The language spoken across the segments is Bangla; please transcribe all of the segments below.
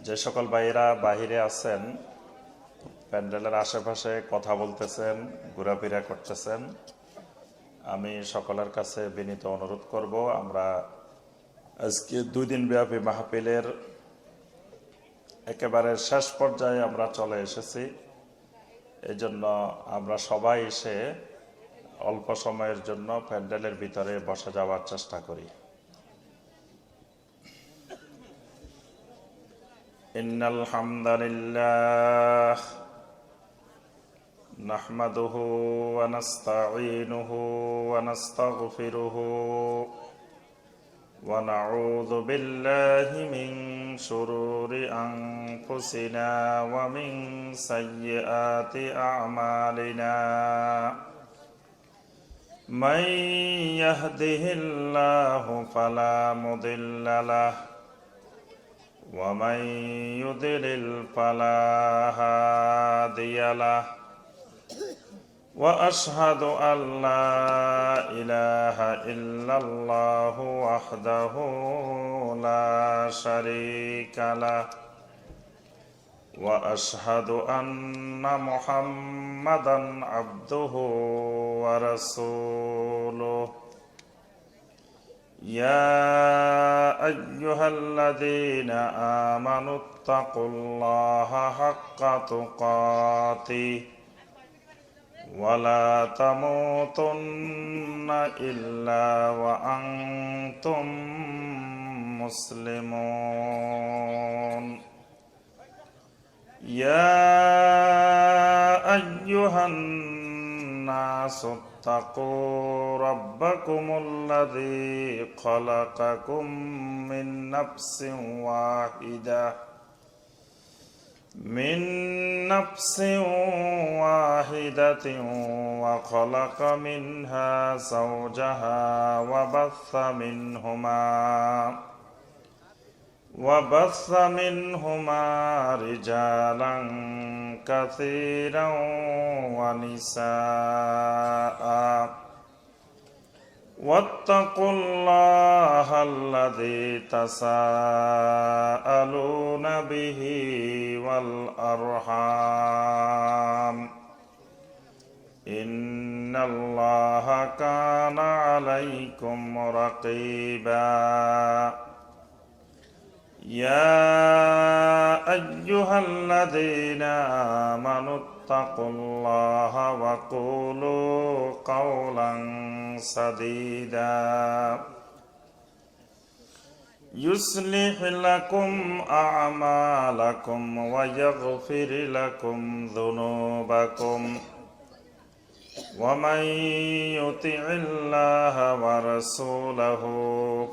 যে সকল ভাইয়েরা বাহিরে আছেন, প্যান্ডেলের আশেপাশে কথা বলতেছেন, ঘোরাফেরা করতেছেন, আমি সকলের কাছে বিনীত অনুরোধ করব, আমরা আজকে 2 দিন ব্যাপী মাহফিলের একেবারে শেষ পর্যায়ে আমরা চলে এসেছি। এই জন্য আমরা সবাই এসে অল্প সময়ের জন্য প্যান্ডেলের ভিতরে বসে যাওয়ার চেষ্টা করি। ইন্নাল হামদালিল্লাহ নাহমাদুহু ওয়া নাস্তাঈনুহু ওয়া নাস্তাগফিরুহু ওয়া নাউযু বিল্লাহি মিন শুরুরি আনফুসিনা ওয়া মিন সাইয়্যাতি আ'মালিনা। মান ইয়াহদিহিল্লাহু ফালা মুদিল্লা লাহু ওয়া মান ইউদ্লিল ফালা হাদিয়া লাহু ওয়া আশহাদু আল্লা ইলাহা ইল্লাল্লাহু ওয়াহদাহু লা শারীকা লাহু ওয়া আশহাদু আন্না মুহাম্মাদান আবদুহু ওয়া রাসূলুহু। ইয়া আইয়ুহাল্লাযীনা আমানুত্তাকুল্লাহা হাক্কা তুকাতিহি ওয়া লা তামুতুন্না ইল্লা ওয়া আনতুম মুসলিমুন। ইয়া আইয়ুহান নাসু ইত্তাকু রাব্বাকুমুল্লাযী খালাকাকুম মিন নাফসিন ওয়াহিদাতিন ওয়া খালাকা মিনহা যাওজাহা ওয়া বাসসা মিনহুমা রিজালান কাসীরান ওয়া নিসাআ। ওয়াত্তাকুল্লাহাল্লাযী তাসাআলুনা বিহি ওয়াল আরহাম ইন্নাল্লাহা কানা আলাইকুম রাকীবা। ইয়া আইয়ুহাল্লাযীনা আমানুত্তাকুল্লাহা ওয়া কুলু কাওলান সাদীদা يصلح لكم أعمالكم ويغفر لكم ذنوبكم ومن يطع الله ورسوله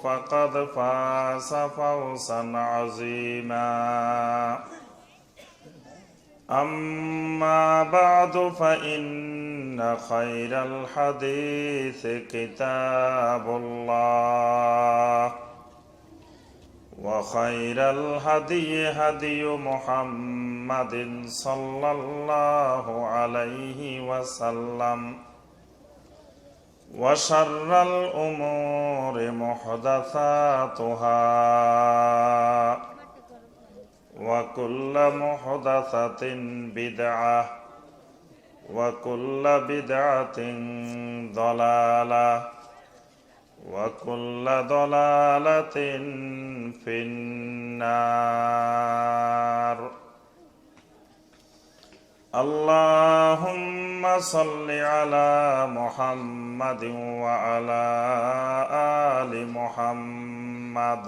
فقد فاز فوزا عظيما. أما بعد فإن خير الحديث كتاب الله وخير الهدي هدي محمد صلى الله عليه وسلم وشر الأمور محدثاتها وكل محدثة بدعة وكل بدعة ضلالة وكل ضلالة في النار. اللهم صل على محمد وعلى آل محمد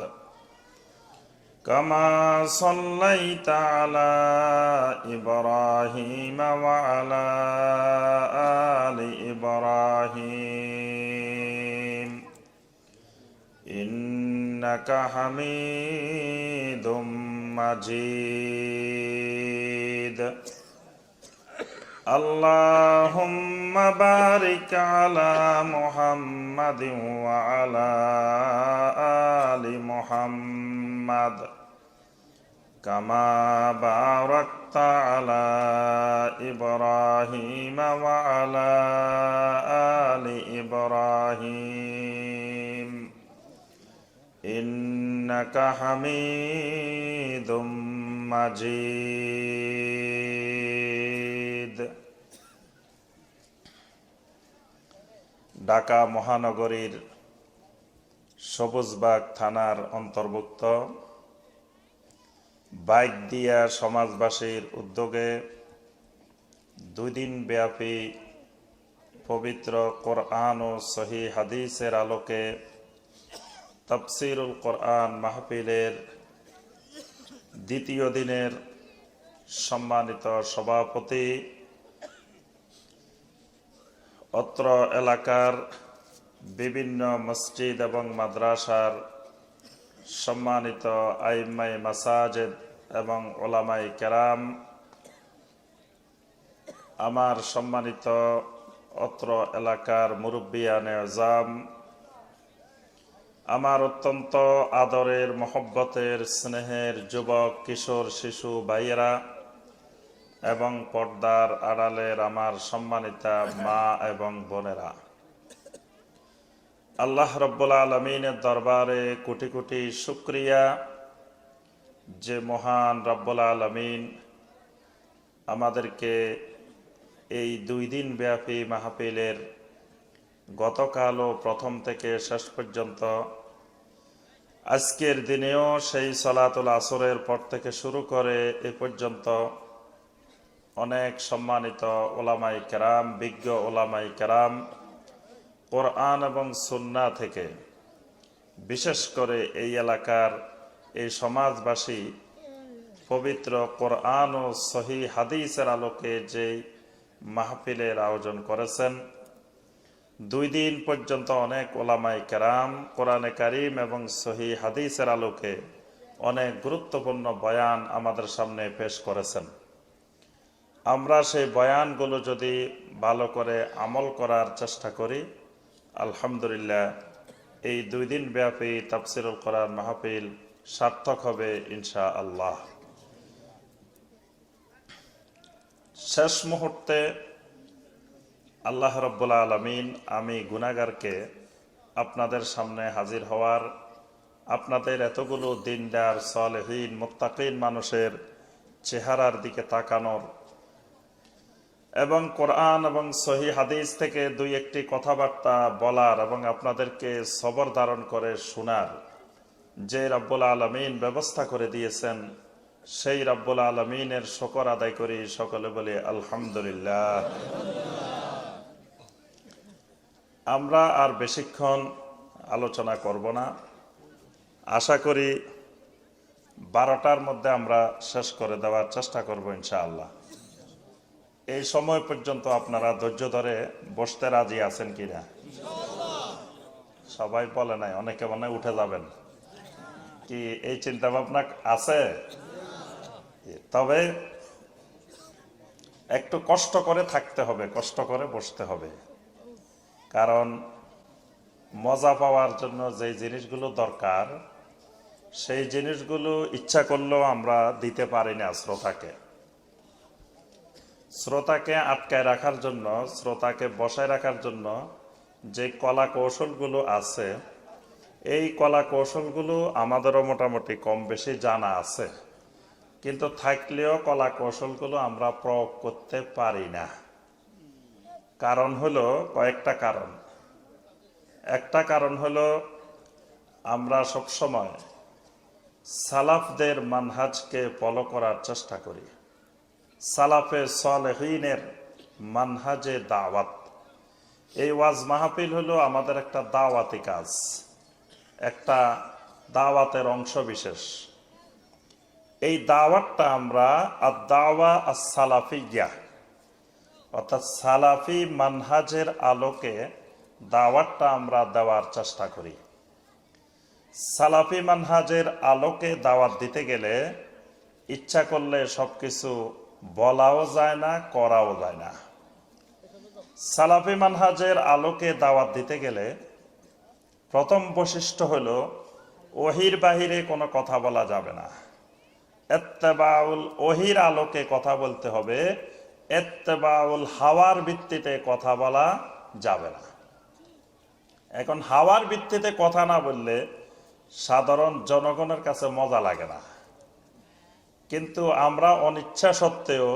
كما صليت على إبراهيم وعلى آل إبراهيم إنك حميد مجيد. اللهم بارك على محمد وعلى آل محمد كما باركت على إبراهيم وعلى آل إبراهيم إنك حميد মাজিদ। ঢাকা মহানগরীর সবুজবাগ থানার অন্তর্ভুক্ত বাইকদিয়া সমাজবাসীর উদ্যোগে 2 দিন ব্যাপী পবিত্র কোরআন ও সহি হাদিসের আলোকে তাফসীরুল কোরআন মাহফিলের দ্বিতীয় দিনের সম্মানিত সভাপতি, অত্র এলাকার বিভিন্ন মসজিদ এবং মাদ্রাসার সম্মানিত আইম্মায়ে মাসাজিদ এবং উলামায়ে কেরাম, আমার সম্মানিত অত্র এলাকার মুরব্বিয়ানে আযম, আমার অত্যন্ত আদরের মহব্বতের স্নেহের যুবক কিশোর শিশু ভাইয়েরা এবং পর্দার আড়ালের আমার সম্মানিতা মা এবং বোনেরা, আল্লাহ রব্বুল আলামিনের দরবারে কোটি কোটি শুকরিয়া যে মহান রব্বুল আলামিন আমাদেরকে এই 2 দিন ব্যাপী মাহফিলের গতকালও প্রথম থেকে শেষ পর্যন্ত, আজকের দিনেও সেই সালাতুল আসরের পর থেকে শুরু করে এ পর্যন্ত অনেক সম্মানিত ওলামায়ে কেরাম, বিজ্ঞ ওলামায়ে কেরাম কোরআন এবং সুন্নাহ থেকে, বিশেষ করে এই এলাকার এই সমাজবাসী পবিত্র কোরআন ও সহি হাদিসের আলোকে যে মাহফিলের আয়োজন করেছেন। 2 দিন পর্যন্ত অনেক ওলামায়ে কেরাম কোরআনে কারীম এবং সহি হাদিসের আলোকে অনেক গুরুত্বপূর্ণ বয়ান আমাদের সামনে পেশ করেছেন। আমরা সেই বয়ানগুলো যদি ভালো করে আমল করার চেষ্টা করি, আলহামদুলিল্লাহ এই 2 দিন ব্যাপী তাফসীরুল কোরআন মাহফিল সার্থক হবে ইনশাআল্লাহ। শেষ মুহূর্তে আল্লাহ রব্বুল আলামিন আমি গুনাহগারকে আপনাদের সামনে হাজির হওয়ার, আপনাদের এতগুলো দিনদার সালেহীন মুত্তাকিন মানুষের চেহারার দিকে তাকানোর এবং কোরআন এবং সহি হাদিস থেকে 2-1টি কথাবার্তা বলার এবং আপনাদেরকে সবর ধারণ করে শোনার যে রব্বুল আলামিন ব্যবস্থা করে দিয়েছেন, সেই রব্বুল আলামিনের শুকর আদায় করি। সকলে বলি আলহামদুলিল্লাহ। আমরা আর বেশিক্ষণ আলোচনা করব না, আশা করি 12টার মধ্যে আমরা শেষ করে দেওয়ার চেষ্টা করব ইনশাআল্লাহ। এই সময় পর্যন্ত আপনারা ধৈর্য ধরে বসতে রাজি আছেন কিনা? সবাই বলে নাই, অনেকে মনে উঠে যাবেন। কি এই চিন্তা ভাবনা আছে? তবে একটু কষ্ট করে থাকতে হবে, কষ্ট করে বসতে হবে, কারণ মজা পাওয়ার জন্য যে জিনিসগুলো দরকার সেই জিনিসগুলো ইচ্ছা করলেও আমরা দিতে পারি না শ্রোতাকে। শ্রোতাকে আটকায় রাখার জন্য, শ্রোতাকে বসায় রাখার জন্য যে কলা কৌশলগুলো আছে, এই কলা কৌশলগুলো আমাদেরও মোটামুটি কম বেশি জানা আছে, কিন্তু থাকলেও কলা কৌশলগুলো আমরা প্রয়োগ করতে পারি না। কারণ হলো কয়েকটা কারণ। একটা কারণ হলো আমরা সবসময় সালাফদের মানহাজকে ফলো করার চেষ্টা করি। সালাফে সালেহীনের মানহাজে দাওয়াত, এই ওয়াজ মাহফিল হলো আমাদের একটা দাওয়াতি কাজ, একটা দাওয়াতের অংশ বিশেষ। এই দাওয়াতটা আমরা আদ-দাওয়া আস-সালাফিয়্যা অর্থাৎ সালাফি মানহাজের আলোকে দাওয়াতটা আমরা দেওয়ার চেষ্টা করি। সালাফি মানহাজের আলোকে দাওয়াত দিতে গেলে ইচ্ছা করলে সবকিছু বলাও যায় না, করাও যায় না। সালাফি মানহাজের আলোকে দাওয়াত দিতে গেলে প্রথম বৈশিষ্ট্য হলো ওহির বাহিরে কোনো কথা বলা যাবে না। ইত্তেবাউল ওহির আলোকে কথা বলতে হবে, ইত্তেবাউল হাওয়ার ভিত্তিতে কথা বলা যাবে না। এখন হাওয়ার ভিত্তিতে কথা না বললে সাধারণ জনগণের কাছে মজা লাগে না। কিন্তু আমরা অনিচ্ছা সত্ত্বেও,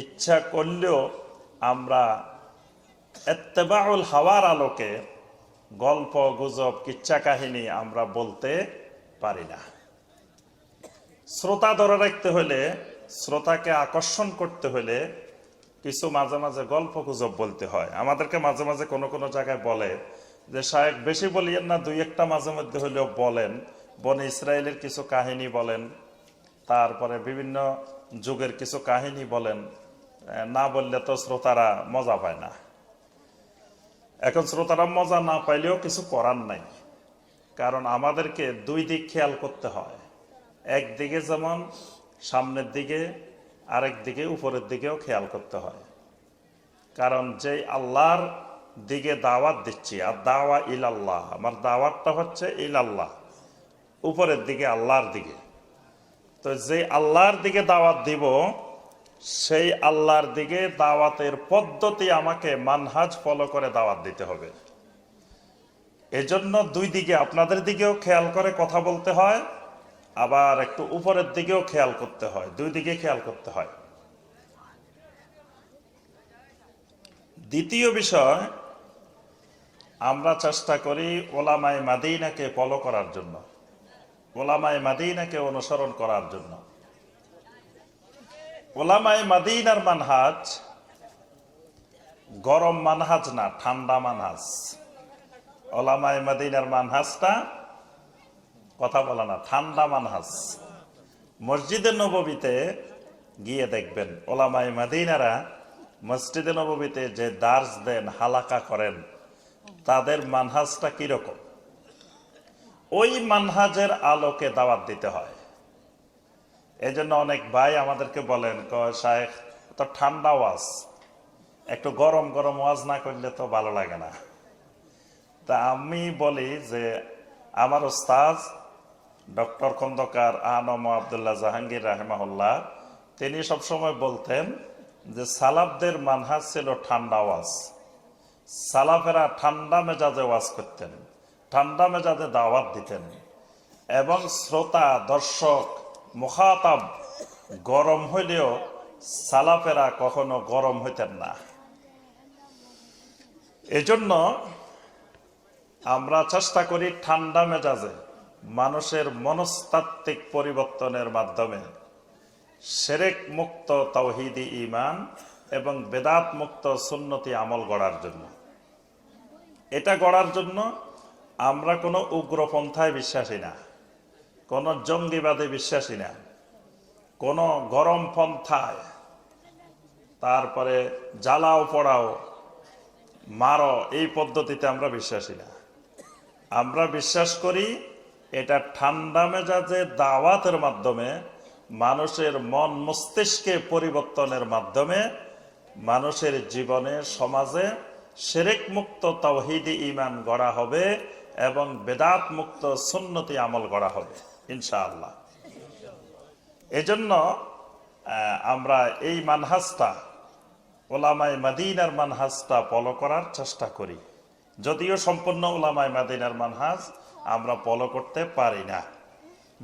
ইচ্ছা করলেও আমরা ইত্তেবাউল হাওয়ার আলোকে গল্প গুজব কিচ্ছা কাহিনী আমরা বলতে পারি না। শ্রোতা ধরে রাখতে হলে, শ্রোতাকে আকর্ষণ করতে হলে কিছু মাঝে মাঝে গল্প গুজব বলতে হয়। আমাদেরকে মাঝে মাঝে কোনো কোনো জায়গায় বলে যে শায়েখ বেশি বলিয়েন না, দুই একটা মাঝে মধ্যে হলেও বলেন, বনে ইসরায়েলের কিছু কাহিনী বলেন, তারপরে বিভিন্ন যুগের কিছু কাহিনী বলেন, না বললে তো শ্রোতারা মজা পায় না। এখন শ্রোতারা মজা না পাইলেও কিছু করার নাই, কারণ আমাদেরকে দুই দিক খেয়াল করতে হয়। একদিকে যেমন সামনের দিকে, আরেক দিকে উপরের দিকেও খেয়াল করতে হয়। কারণ যে আল্লাহর দিকে দাওয়াত দিচ্ছি, আর দাওয়া ইলাল্লাহ, আমার দাওয়াতটা হচ্ছে ইলাল্লাহ, উপরের দিকে আল্লাহর দিকে। তো যে আল্লাহর দিকে দাওয়াত দিব, সেই আল্লাহর দিকে দাওয়াতের পদ্ধতি আমাকে মানহাজ ফলো করে দাওয়াত দিতে হবে। এজন্য দুই দিকে, আপনাদের দিকেও খেয়াল করে কথা বলতে হয়, আবার একটু উপরের দিকেও খেয়াল করতে হয়, দুই দিকে খেয়াল করতে হয়। দ্বিতীয় বিষয়, আমরা চেষ্টা করি ওলামায়ে মাদিনাকে ফলো করার জন্য, ওলামায়ে মাদিনাকে অনুসরণ করার জন্য। ওলামায়ে মাদিনার মানহাজ গরম মানহাজ না, ঠান্ডা মানহাজ। ওলামায়ে মাদিনার মানহাজটা, কথা বলা না, ঠান্ডা মানহাজ। মসজিদে নববীতে গিয়ে দেখবেন ওলামায়ে মাদিনারা মসজিদে নববীতে যে দার্স দেন, হালাকা করেন, তাদের মানহাজটা কিরকম, ওই মানহাজের আলোকে দাওয়াত দিতে হয়। এই জন্য অনেক ভাই আমাদেরকে বলেন, শায়েখ তো ঠান্ডা ওয়াজ, একটু গরম গরম ওয়াজ না করলে তো ভালো লাগে না। তা আমি বলি যে আমার উস্তাদ ডক্টর খন্দকার আনম আব্দুল্লাহ জাহাঙ্গীর রাহেমাহুল্লাহ, তিনি সবসময় বলতেন যে সালাফদের মানহাজ ছিল ঠান্ডা ওয়াজ। সালাফেরা ঠান্ডা মেজাজে ওয়াজ করতেন, ঠান্ডা মেজাজে দাওয়াত দিতেন, এবং শ্রোতা দর্শক মুখাতাব গরম হইলেও সালাফেরা কখনো গরম হইতেন না। এজন্য আমরা চেষ্টা করি ঠান্ডা মেজাজে মানুষের মনস্তাত্ত্বিক পরিবর্তনের মাধ্যমে শিরক মুক্ত তাওহীদি ঈমান এবং বেদাত মুক্ত সুন্নতি আমল গড়ার জন্য। এটা গড়ার জন্য আমরা কোনো উগ্রপন্থায় বিশ্বাসী না, কোনো জঙ্গিবাদে বিশ্বাসী না, কোনো গরম পন্থায়, তারপরে জ্বালাও পড়াও মারো, এই পদ্ধতিতে আমরা বিশ্বাসী না। আমরা বিশ্বাস করি এটা ঠান্ডা মেজাজে দাওয়াতের মাধ্যমে, মানুষের মন মস্তিষ্কে পরিবর্তনের মাধ্যমে মানুষের জীবনে, সমাজে শিরক মুক্ত তাওহীদি ঈমান গড়া হবে এবং বেদাত মুক্ত সুন্নতি আমল গড়া হবে ইনশাআল্লাহ। এজন্য আমরা এই মানহাজটা, ওলামায়ে মাদিনার মানহাজটা ফলো করার চেষ্টা করি। যদিও সম্পূর্ণ ওলামায়ে মাদিনার মানহাজ আমরা ফলো করতে পারি না,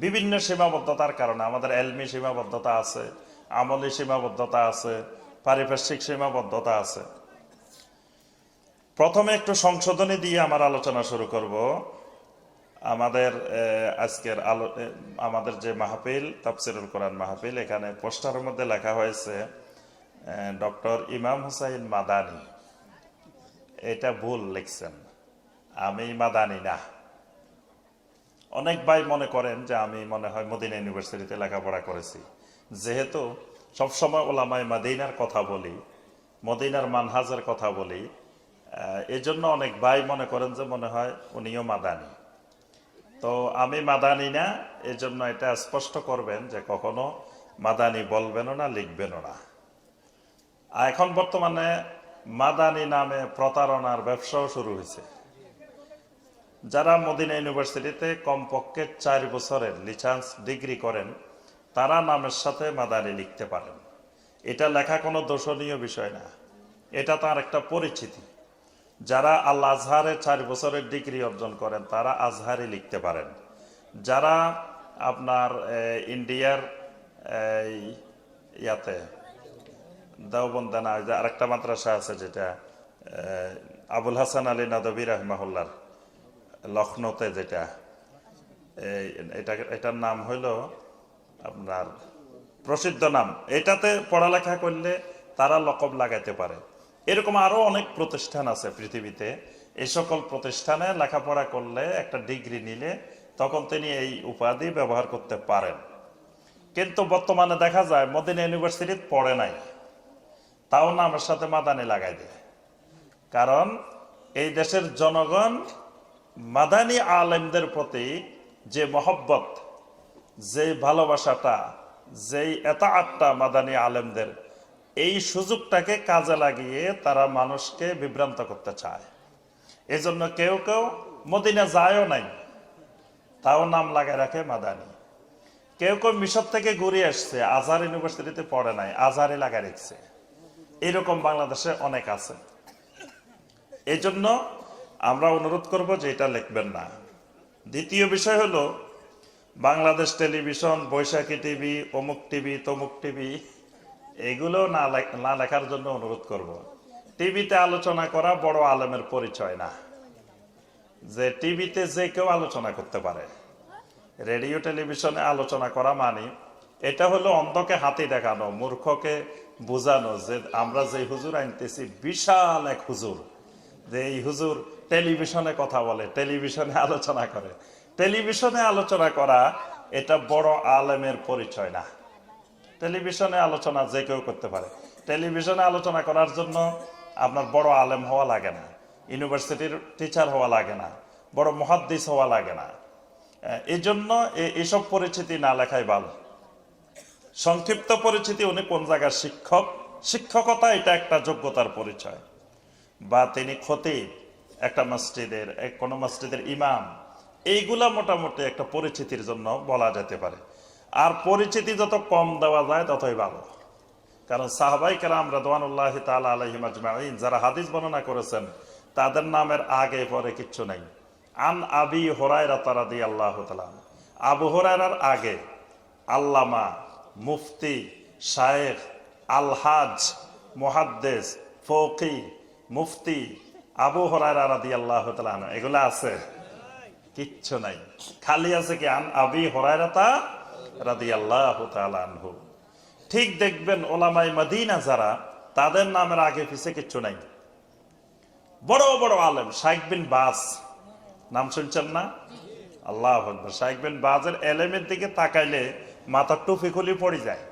বিভিন্ন সীমাবদ্ধতার কারণে। আমাদের এলমি সীমাবদ্ধতা আছে, আমলি সীমাবদ্ধতা আছে, পারিপার্শ্বিক সীমাবদ্ধতা আছে। প্রথমে একটু সংশোধনী দিয়ে আমার আলোচনা শুরু করব। আমাদের আজকের আমাদের যে মাহফিল, তাফসিরুল কোরআন মাহফিল, এখানে পোস্টারের মধ্যে লেখা হয়েছে ডক্টর ইমাম হোসাইন মাদানি। এটা ভুল লিখছেন, আমি মাদানি না। অনেক ভাই মনে করেন যে আমি মনে হয় মদিনা ইউনিভার্সিটিতে লেখাপড়া করেছি। যেহেতু সবসময় ওলামায়ে মাদিনার কথা বলি, মদিনার মানহাজের কথা বলি, এজন্য অনেক ভাই মনে করেন যে মনে হয় উনিও মাদানি। তো আমি মাদানি না, এজন্য এটা স্পষ্ট করবেন যে কখনো মাদানি বলবেনও না, লিখবেনও না। এখন বর্তমানে মাদানি নামে প্রতারণার ব্যবসাও শুরু হয়েছে। যারা মদিনা ইউনিভার্সিটিতে কমপক্ষে 4 বছরের লিসেন্স ডিগ্রি করেন, তারা নামের সাথে মাদানি লিখতে পারেন। এটা লেখা কোনো দোষণীয় বিষয় না, এটা তার একটা পরিচিতি। যারা আল আজহারে 4 বছরের ডিগ্রি অর্জন করেন, তারা আজহারি লিখতে পারেন। যারা আপনার ইন্ডিয়ার এই ইয়াতে দেওবন্দে না, ওই যে আরেকটা মাদ্রাসা আছে যেটা আবুল হাসান আলী নদভী রাহিমাহুল্লাহর লখনৌতে, যেটা এটার নাম হইল আপনার প্রসিদ্ধ নাম। এটাতে পড়ালেখা করলে তারা লকব লাগাইতে পারে। এরকম আরো অনেক প্রতিষ্ঠান আছে পৃথিবীতে। এই সকল প্রতিষ্ঠানে লেখাপড়া করলে, একটা ডিগ্রি নিলে, তখন তিনি এই উপাধি ব্যবহার করতে পারেন। কিন্তু বর্তমানে দেখা যায় মদিনা ইউনিভার্সিটিতে পড়ে নাই, তাও নামের সাথে মাদানি লাগাই দেয়। কারণ এই দেশের জনগণ মাদানি আলেমদের প্রতি যে মহব্বত, যে ভালোবাসাটা, যেই এতাআতটা মাদানি আলেমদের, এই সুযোগটাকে কাজে লাগিয়ে তারা মানুষকে বিভ্রান্ত করতে চায়। এজন্য কেউ কেউ মদিনা যায়ও নাই, তাও নাম লাগায় রাখে মাদানি। কেউ কেউ মিশর থেকে ঘুরে আসছে, আজহার ইউনিভার্সিটিতে পড়ে নাই, আজহারে লাগায় রেখেছে। এরকম বাংলাদেশে অনেক আছে। এই জন্য আমরা অনুরোধ করব যে এটা লিখবেন না। দ্বিতীয় বিষয় হলো, বাংলাদেশ টেলিভিশন, বৈশাখী টিভি, অমুক টিভি, তমুক টিভি, এগুলো না লেখার জন্য অনুরোধ করব। টিভিতে আলোচনা করা বড় আলেমের পরিচয় না, যে টিভিতে যে কেউ আলোচনা করতে পারে। রেডিও টেলিভিশনে আলোচনা করা মানে এটা হলো অন্ধকে হাতি দেখানো, মূর্খকে বোঝানো যে আমরা যে হুজুর আনতেছি বিশাল এক হুজুর, যে এই হুজুর টেলিভিশনে কথা বলে, টেলিভিশনে আলোচনা করে। টেলিভিশনে আলোচনা করা এটা বড় আলেমের পরিচয় না। টেলিভিশনে আলোচনা যে কেউ করতে পারে। টেলিভিশনে আলোচনা করার জন্য আপনার বড় আলেম হওয়া লাগে না, ইউনিভার্সিটির টিচার হওয়া লাগে না, বড় মুহাদ্দিস হওয়া লাগে না। এই জন্য এইসব পরিচিতি না লেখাই ভালো। সংক্ষিপ্ত পরিচিতি, উনি কোন জায়গার শিক্ষক, শিক্ষকতা এটা একটা যোগ্যতার পরিচয়। বা তিনি খতিব একটা মসজিদের, কোনো মসজিদের ইমাম, এইগুলা মোটামুটি একটা পরিচিতির জন্য বলা যেতে পারে। আর পরিচিতি যত কম দেওয়া যায় ততই ভালো। কারণ সাহাবাই কেরাম রাদিয়াল্লাহু তাআলা আলাইহিম আজমাইন যারা হাদিস বর্ণনা করেছেন, তাদের নামের আগে পরে কিচ্ছু নাই। আন আবি হুরায়রা রাদিয়াল্লাহু তাআলা, আবু হুরায়রার আগে আল্লামা, মুফতি, শায়েখ, আলহাজ, মুহাদ্দিস, ফকি, মুফতি, আবু হুরায়রা রাদিয়াল্লাহু তাআলা, এগুলা আছে? কিচ্ছু নাই। খালি আছে কি আন আবি হুরায়রা রাদিয়াল্লাহু তাআলা আনহু। ঠিক দেখবেন ওলামায়ে মদিনা যারা, তাদের নামের আগে পিছে কিচ্ছু নাই। বড় বড় আলেম, শাইখ বিন বাজ নাম শুনছেন না? আল্লাহু আকবার। শাইখ বিন বাজের এলেমের দিকে তাকাইলে মাথার টুপি খুলি পড়ে যায়।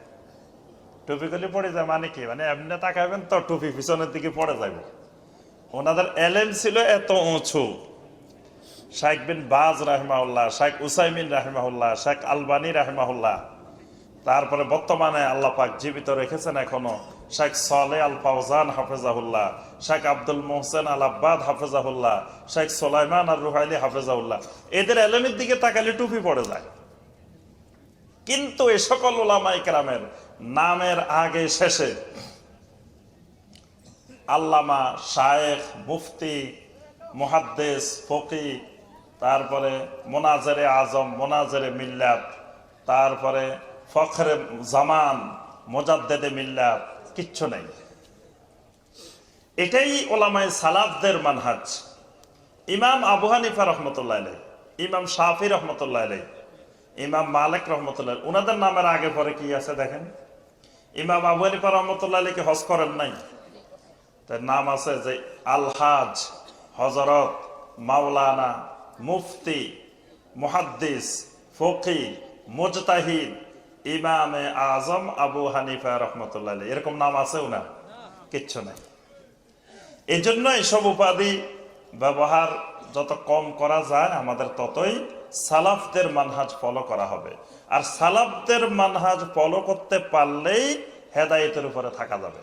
টুপি খুলি পড়ে যায় মানে কি? মানে এমনি তাকাইবেন তো টুপি পিছনের দিকে পড়ে যাইব। ওনাদের এলেম ছিল এত উঁচু। শাইখ বিন বাজ রাহিমাহুল্লাহ, শাইখ উসাইমিন রাহিমাহুল্লাহ, শাইখ আলবানী রাহিমাহুল্লাহ, তারপরে বর্তমানে আল্লাহ পাক জীবিত রেখেছেন এখনো শাইখ সালেহ আল ফাওজান হাফেজাহুল্লাহ, শাইখ আব্দুল মোহসেন আল আব্বাদ হাফেজাহুল্লাহ, শাইখ সুলাইমান আর রুহাইলি হাফেজাহুল্লাহ। এদের এলেমের দিকে তাকালে টুপি পড়ে যায়। কিন্তু এ সকল উলামায়ে কেরামের নামের আগে শেষে আল্লামা, শায়েখ, মুফতি, মুহাদ্দিস, ফকি, তারপরে মোনাজেরে আজম, মোনাজেরে মিল্লাত, তারপরে ফখরে জামান, মুজাদ্দেদে মিল্লাত, কিচ্ছু নেই। এটাই ওলামায়ে সালাফদের মানহাজ। ইমাম আবু হানিফা রহমতুল্লাহ আলাইহি, ইমাম শাফি রহমতুল্লাহ আলাইহি, ইমাম মালিক রহমতুল্লাহ, ওনাদের নামের আগে পরে কি আছে দেখেন। ইমাম আবু হানিফা রহমতুল্লাহ আলাইহি হজ করেন নাই, তার নাম আছে যে আলহাজ, হযরত, মাওলানা, মুফতি, মুহাদ্দিস, ফকি, মুজতাহিদ, ইমামে আজম আবু হানিফা রহমতুল্লাহ আলাইহি, এরকম নাম আছে ওনার? কিচ্ছু নাই। এই জন্য এইসব উপাধি ব্যবহার যত কম করা যায় আমাদের ততই সালাফদের মানহাজ ফলো করা হবে। আর সালাফদের মানহাজ ফলো করতে পারলেই হেদায়েতের উপরে থাকা যাবে।